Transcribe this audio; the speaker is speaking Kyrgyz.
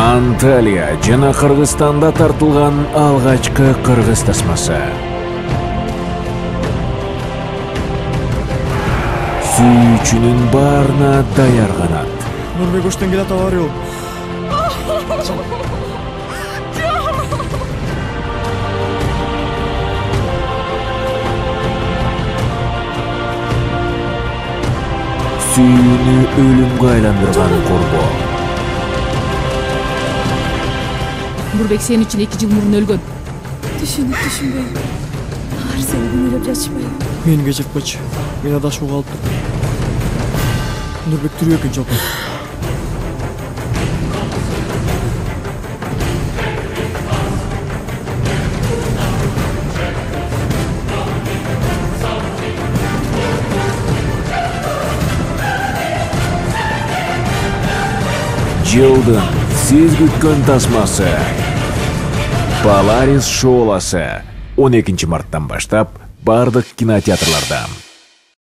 Анталия жана Кыргызстанда тартылган алгачкы кыргыз тасмасы. Сүйүүчүнүн баарына даяр канат. Нурбек Оштен келат авария. Сүйүүнү өлүмгө айландырган корбоо. Нурбек сен үчүн 2 жыл мурун өлгөн. Түшүнбөйм. Алар сени күнөөлөп жатышпайбы? Мени кечирип койчу. Мен адашууга калыптым. Нурбек тирүү экен чолпон. Жылдын сиз күткөн тасмасы. Polaris шоуласы 12 марттан баштап бардык кинотеатрларда.